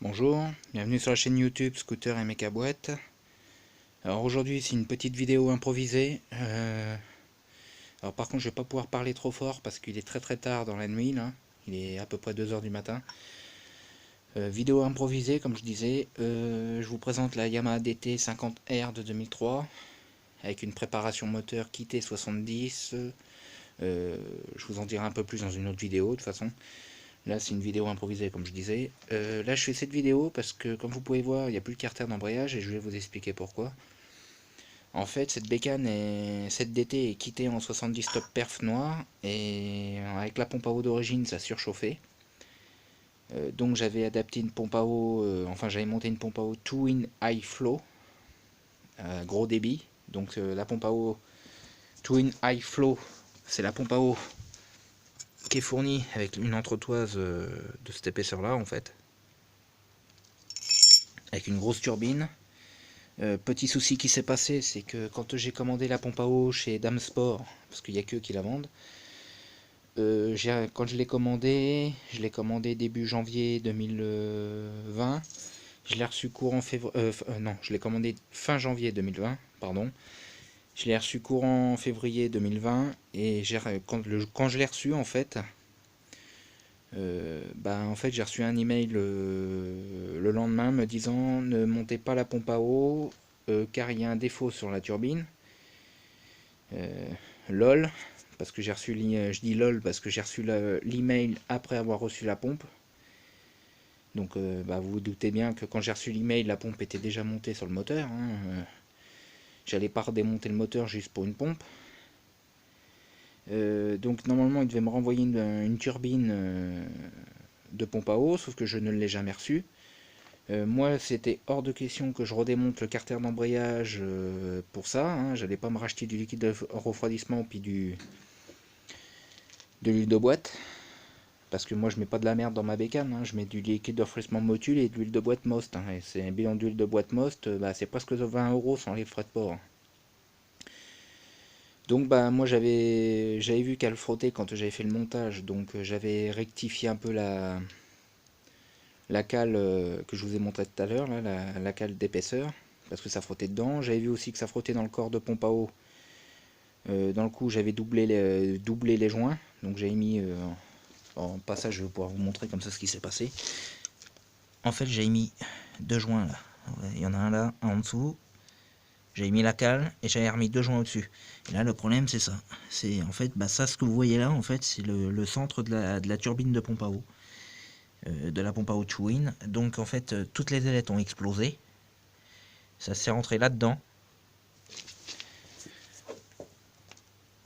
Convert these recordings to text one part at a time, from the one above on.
Bonjour, bienvenue sur la chaîne YouTube Scooter et Mecha Boîte. Alors aujourd'hui c'est une petite vidéo improvisée. Alors par contre je vais pas pouvoir parler trop fort parce qu'il est très tard dans la nuit là. Il est à peu près 2 h du matin. Vidéo improvisée comme je disais. Je vous présente la Yamaha DT 50R de 2003 avec une préparation moteur Kit 70. Je vous en dirai un peu plus dans une autre vidéo de toute façon. Là c'est une vidéo improvisée comme je disais. Là je fais cette vidéo parce que comme vous pouvez voir il n'y a plus de carter d'embrayage et je vais vous expliquer pourquoi. En fait cette cette DT est quittée en 70 top perf noir et avec la pompe à eau d'origine ça surchauffait. Donc j'avais adapté une pompe à eau, enfin j'avais monté une pompe à eau Twin High Flow, gros débit. Donc la pompe à eau Twin High Flow c'est la pompe à eau qui est fournie avec une entretoise de cette épaisseur là en fait, avec une grosse turbine. Petit souci qui s'est passé, c'est que quand j'ai commandé la pompe à eau chez Dame Sport, parce qu'il n'y a qu'eux qui la vendent, quand je l'ai commandé début janvier 2020. Je l'ai reçu courant février. Non, je l'ai commandé fin janvier 2020, pardon. Je l'ai reçu courant février 2020 et quand je l'ai reçu en fait, j'ai reçu un email le lendemain me disant ne montez pas la pompe à eau car il y a un défaut sur la turbine. LOL, parce que j'ai reçu, je dis LOL parce que j'ai reçu l'email après avoir reçu la pompe. Donc vous vous doutez bien que quand j'ai reçu l'email, la pompe était déjà montée sur le moteur. J'allais pas redémonter le moteur juste pour une pompe. Donc normalement il devait me renvoyer une turbine de pompe à eau, sauf que je ne l'ai jamais reçue. Moi c'était hors de question que je redémonte le carter d'embrayage pour ça. J'allais pas me racheter du liquide de refroidissement puis de l'huile de boîte. Parce que moi je mets pas de la merde dans ma bécane, je mets du liquide de refroidissement Motul et de l'huile de boîte Most. Et c'est un bilan d'huile de boîte Most, c'est presque 20 € sans les frais de port. Donc moi j'avais vu qu'elle frottait quand j'avais fait le montage, donc j'avais rectifié un peu la cale que je vous ai montré tout à l'heure, la cale d'épaisseur, parce que ça frottait dedans. J'avais vu aussi que ça frottait dans le corps de pompe à eau. Dans le coup j'avais doublé les joints, donc j'avais mis en passage, je vais pouvoir vous montrer comme ça ce qui s'est passé. En fait j'ai mis deux joints là, il y en a un là, un en dessous. J'ai mis la cale et j'avais remis deux joints au-dessus. Et là le problème c'est ça. C'est en fait ça, ce que vous voyez là en fait c'est le centre de la turbine de pompe à eau. De la pompe à eau Twin. Donc en fait toutes les ailettes ont explosé. Ça s'est rentré là-dedans.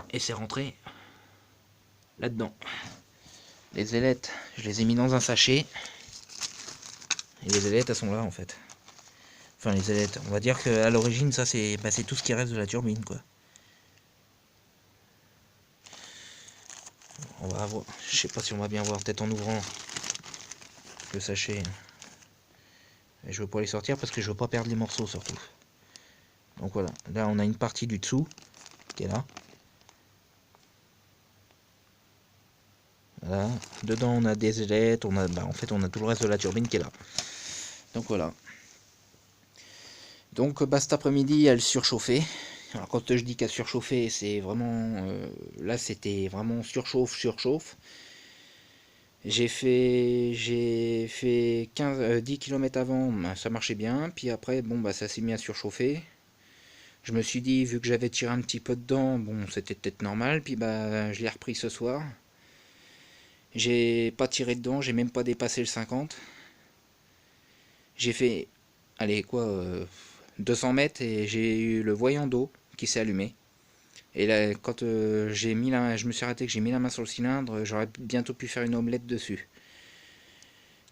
Et c'est rentré là-dedans. Les ailettes, je les ai mis dans un sachet. Et les ailettes elles sont là en fait. Enfin les ailettes, on va dire qu'à l'origine ça c'est tout ce qui reste de la turbine quoi. On va avoir, je sais pas si on va bien voir peut-être en ouvrant le sachet. Et je veux pas les sortir parce que je veux pas perdre les morceaux surtout. Donc voilà, là on a une partie du dessous qui est là. Voilà. Dedans on a des ailettes, on a en fait on a tout le reste de la turbine qui est là. Donc voilà. Donc cet après-midi elle surchauffait. Alors quand je dis qu'elle surchauffait, c'est vraiment là c'était vraiment surchauffe. J'ai fait 10 km avant, ça marchait bien, puis après ça s'est mis à surchauffer. Je me suis dit vu que j'avais tiré un petit peu dedans, c'était peut-être normal, puis je l'ai repris ce soir. J'ai pas tiré dedans, j'ai même pas dépassé le 50. J'ai fait, allez quoi, 200 mètres et j'ai eu le voyant d'eau qui s'est allumé. Et là, quand je me suis arrêté, que j'ai mis la main sur le cylindre, j'aurais bientôt pu faire une omelette dessus.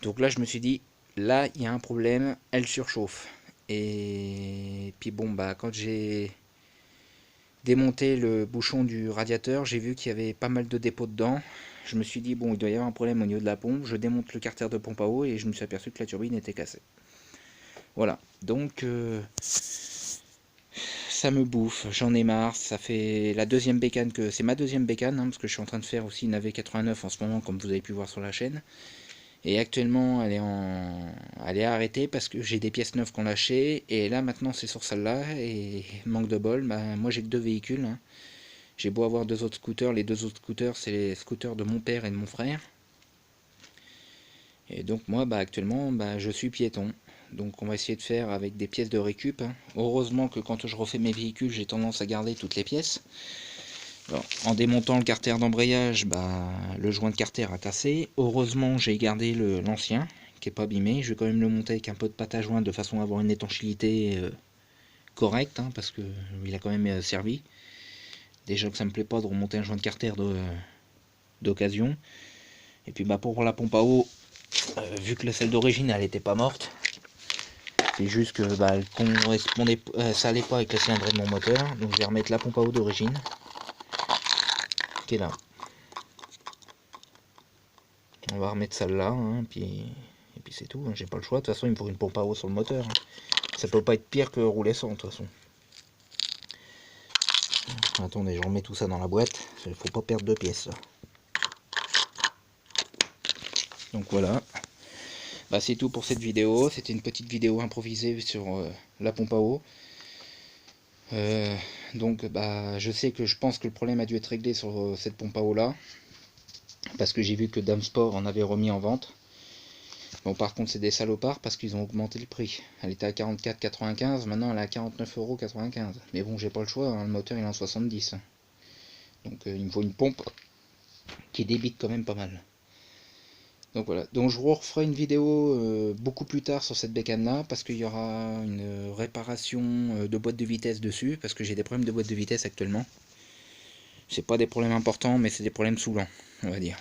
Donc là, je me suis dit, là, il y a un problème, elle surchauffe. Et puis quand j'ai démonté le bouchon du radiateur, j'ai vu qu'il y avait pas mal de dépôts dedans. Je me suis dit, il doit y avoir un problème au niveau de la pompe. Je démonte le carter de pompe à eau et je me suis aperçu que la turbine était cassée. Voilà, donc ça me bouffe, j'en ai marre. Ça fait la deuxième bécane c'est ma deuxième bécane, parce que je suis en train de faire aussi une AV89 en ce moment, comme vous avez pu voir sur la chaîne. Et actuellement elle est arrêtée parce que j'ai des pièces neuves qu'on lâché. Et là maintenant c'est sur celle-là. Et manque de bol, bah, moi j'ai que 2 véhicules. Hein. J'ai beau avoir 2 autres scooters. Les 2 autres scooters c'est les scooters de mon père et de mon frère. Et donc moi bah, actuellement bah, je suis piéton. Donc on va essayer de faire avec des pièces de récup. Hein. Heureusement que quand je refais mes véhicules j'ai tendance à garder toutes les pièces. Alors, en démontant le carter d'embrayage, bah, le joint de carter a cassé. Heureusement, j'ai gardé l'ancien, qui n'est pas abîmé. Je vais quand même le monter avec un peu de pâte à joint de façon à avoir une étanchéité correcte, hein, parce qu'il a quand même servi. Déjà que ça me plaît pas de remonter un joint de carter d'occasion. Et puis bah, pour la pompe à eau, vu que celle d'origine elle n'était pas morte, c'est juste que bah, elle correspondait, ça allait pas avec la cylindrée de mon moteur. Donc je vais remettre la pompe à eau d'origine, qui est là. On va remettre celle-là, hein, et puis c'est tout, hein, j'ai pas le choix. De toute façon, il me faut une pompe à eau sur le moteur. Hein. Ça peut pas être pire que rouler sans, de toute façon. Attendez, je remets tout ça dans la boîte. Il faut pas perdre 2 pièces. Là. Donc voilà. Bah, c'est tout pour cette vidéo. C'était une petite vidéo improvisée sur la pompe à eau. Donc bah, je sais que je pense que le problème a dû être réglé sur cette pompe à eau là. Parce que j'ai vu que Dame Sport en avait remis en vente. Bon, par contre, c'est des salopards parce qu'ils ont augmenté le prix. Elle était à 44,95, maintenant elle est à 49,95 €. Mais bon, j'ai pas le choix, hein, le moteur il est en 70. Donc il me faut une pompe qui débite quand même pas mal. Donc voilà, donc je vous referai une vidéo beaucoup plus tard sur cette bécane là, parce qu'il y aura une réparation de boîte de vitesse dessus, parce que j'ai des problèmes de boîte de vitesse actuellement. C'est pas des problèmes importants, mais c'est des problèmes saoulants, on va dire.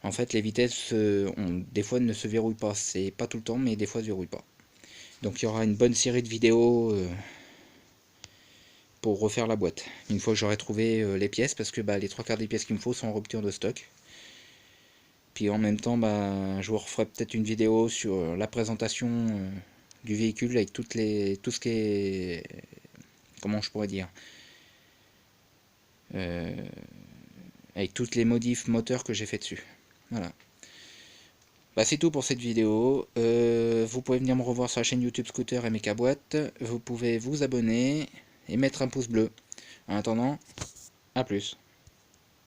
En fait, les vitesses, des fois, ne se verrouillent pas. C'est pas tout le temps, mais des fois, elles ne se verrouillent pas. Donc, il y aura une bonne série de vidéos pour refaire la boîte. Une fois que j'aurai trouvé les pièces, parce que bah, les 3/4 des pièces qu'il me faut sont en rupture de stock. Puis en même temps, bah, je vous referai peut-être une vidéo sur la présentation du véhicule avec tout ce qui est... Comment je pourrais dire avec toutes les modifs moteurs que j'ai fait dessus. Voilà. Bah, c'est tout pour cette vidéo. Vous pouvez venir me revoir sur la chaîne YouTube Scooter et Méca Boîte. Vous pouvez vous abonner et mettre un pouce bleu. En attendant, à plus.